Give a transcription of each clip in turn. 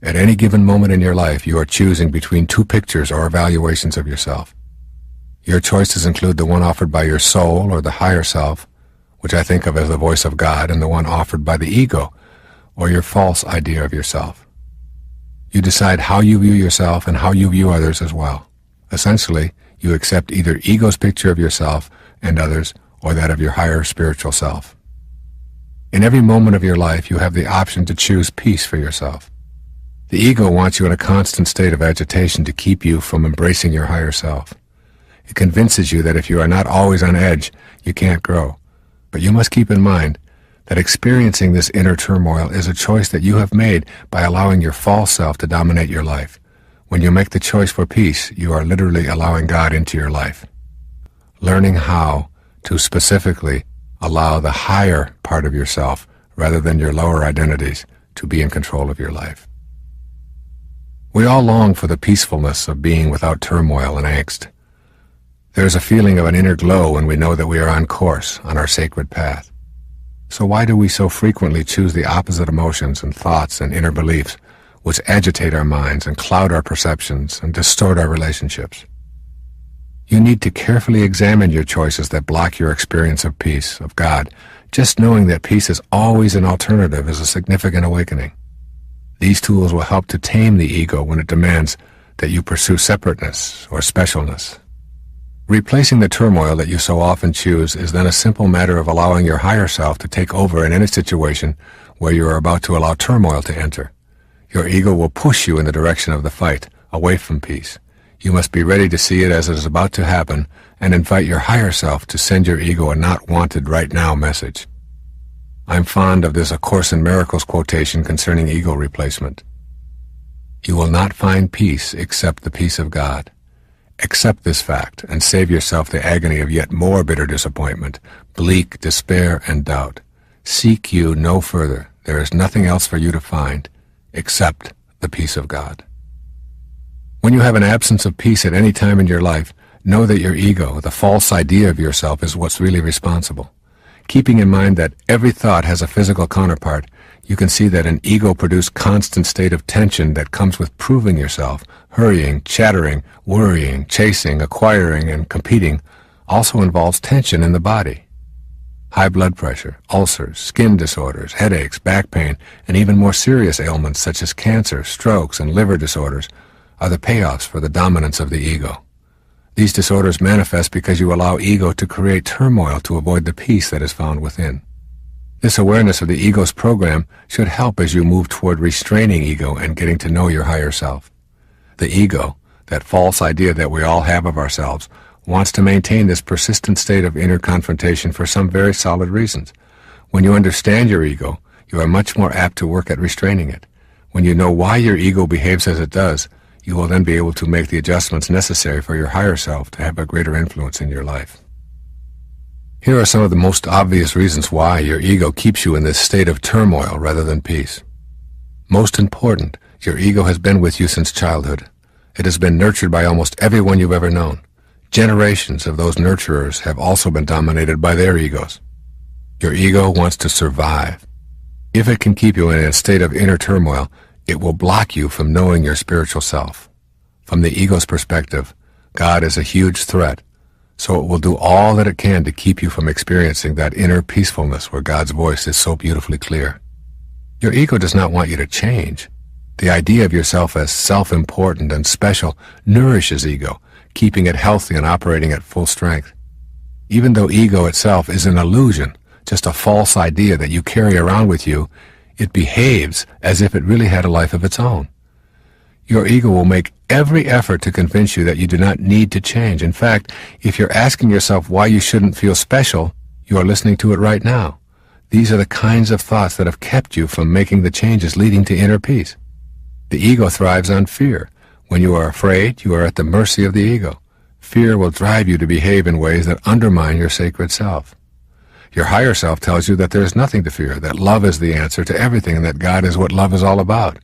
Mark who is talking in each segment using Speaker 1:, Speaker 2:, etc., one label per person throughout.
Speaker 1: At any given moment in your life, you are choosing between two pictures or evaluations of yourself. Your choices include the one offered by your soul or the higher self, which I think of as the voice of God, and the one offered by the ego, or your false idea of yourself. You decide how you view yourself and how you view others as well. Essentially, you accept either ego's picture of yourself and others or that of your higher spiritual self. In every moment of your life, you have the option to choose peace for yourself. The ego wants you in a constant state of agitation to keep you from embracing your higher self. It convinces you that if you are not always on edge, you can't grow. But you must keep in mind that experiencing this inner turmoil is a choice that you have made by allowing your false self to dominate your life. When you make the choice for peace, you are literally allowing God into your life. Learning how to specifically allow the higher part of yourself, rather than your lower identities, to be in control of your life. We all long for the peacefulness of being without turmoil and angst. There is a feeling of an inner glow when we know that we are on course, on our sacred path. So why do we so frequently choose the opposite emotions and thoughts and inner beliefs which agitate our minds and cloud our perceptions and distort our relationships? You need to carefully examine your choices that block your experience of peace, of God. Just knowing that peace is always an alternative is a significant awakening. These tools will help to tame the ego when it demands that you pursue separateness or specialness. Replacing the turmoil that you so often choose is then a simple matter of allowing your higher self to take over in any situation where you are about to allow turmoil to enter. Your ego will push you in the direction of the fight, away from peace. You must be ready to see it as it is about to happen and invite your higher self to send your ego a not wanted right now message. I'm fond of this A Course in Miracles quotation concerning ego replacement. You will not find peace except the peace of God. Accept this fact and save yourself the agony of yet more bitter disappointment, bleak despair and doubt. Seek you no further. There is nothing else for you to find except the peace of God. When you have an absence of peace at any time in your life, know that your ego, the false idea of yourself, is what's really responsible. Keeping in mind that every thought has a physical counterpart, you can see that an ego-produced constant state of tension that comes with proving yourself, hurrying, chattering, worrying, chasing, acquiring, and competing also involves tension in the body. High blood pressure, ulcers, skin disorders, headaches, back pain, and even more serious ailments such as cancer, strokes, and liver disorders are the payoffs for the dominance of the ego. These disorders manifest because you allow ego to create turmoil to avoid the peace that is found within. This awareness of the ego's program should help as you move toward restraining ego and getting to know your higher self. The ego, that false idea that we all have of ourselves, wants to maintain this persistent state of inner confrontation for some very solid reasons. When you understand your ego, you are much more apt to work at restraining it. When you know why your ego behaves as it does, you will then be able to make the adjustments necessary for your higher self to have a greater influence in your life. Here are some of the most obvious reasons why your ego keeps you in this state of turmoil rather than peace. Most important, your ego has been with you since childhood. It has been nurtured by almost everyone you've ever known. Generations of those nurturers have also been dominated by their egos. Your ego wants to survive. If it can keep you in a state of inner turmoil, it will block you from knowing your spiritual self. From the ego's perspective, God is a huge threat, so it will do all that it can to keep you from experiencing that inner peacefulness where God's voice is so beautifully clear. Your ego does not want you to change. The idea of yourself as self-important and special nourishes ego, keeping it healthy and operating at full strength. Even though ego itself is an illusion, just a false idea that you carry around with you, it behaves as if it really had a life of its own. Your ego will make every effort to convince you that you do not need to change. In fact, if you're asking yourself why you shouldn't feel special, you are listening to it right now. These are the kinds of thoughts that have kept you from making the changes leading to inner peace. The ego thrives on fear. When you are afraid, you are at the mercy of the ego. Fear will drive you to behave in ways that undermine your sacred self. Your higher self tells you that there is nothing to fear, that love is the answer to everything, and that God is what love is all about.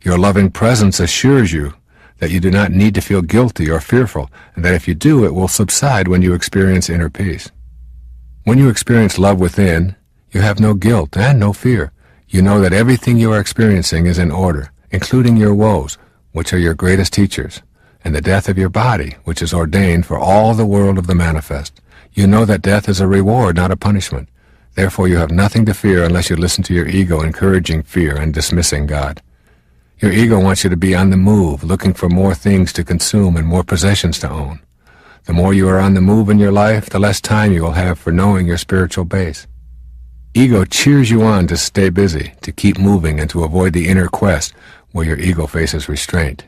Speaker 1: Your loving presence assures you that you do not need to feel guilty or fearful, and that if you do, it will subside when you experience inner peace. When you experience love within, you have no guilt and no fear. You know that everything you are experiencing is in order, including your woes, which are your greatest teachers, and the death of your body, which is ordained for all the world of the manifest. You know that death is a reward, not a punishment. Therefore you have nothing to fear unless you listen to your ego encouraging fear and dismissing God. Your ego wants you to be on the move, looking for more things to consume and more possessions to own. The more you are on the move in your life, the less time you will have for knowing your spiritual base. Ego cheers you on to stay busy, to keep moving, and to avoid the inner quest where your ego faces restraint.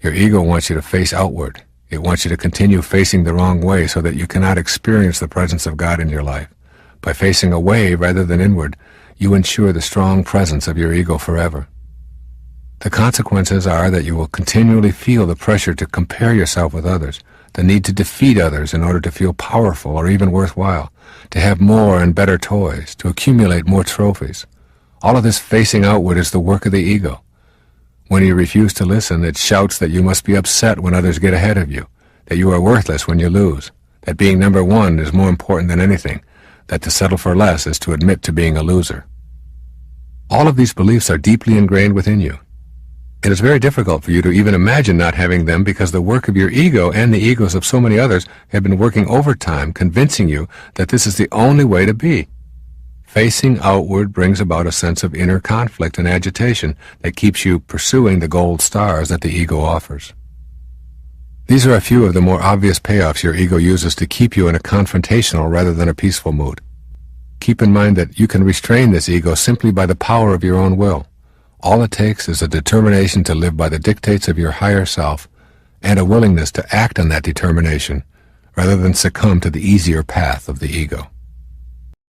Speaker 1: Your ego wants you to face outward. It wants you to continue facing the wrong way so that you cannot experience the presence of God in your life. By facing away rather than inward, you ensure the strong presence of your ego forever. The consequences are that you will continually feel the pressure to compare yourself with others, the need to defeat others in order to feel powerful or even worthwhile, to have more and better toys, to accumulate more trophies. All of this facing outward is the work of the ego. When you refuse to listen, it shouts that you must be upset when others get ahead of you, that you are worthless when you lose, that being number one is more important than anything, that to settle for less is to admit to being a loser. All of these beliefs are deeply ingrained within you. It is very difficult for you to even imagine not having them because the work of your ego and the egos of so many others have been working overtime, convincing you that this is the only way to be. Facing outward brings about a sense of inner conflict and agitation that keeps you pursuing the gold stars that the ego offers. These are a few of the more obvious payoffs your ego uses to keep you in a confrontational rather than a peaceful mood. Keep in mind that you can restrain this ego simply by the power of your own will. All it takes is a determination to live by the dictates of your higher self and a willingness to act on that determination rather than succumb to the easier path of the ego.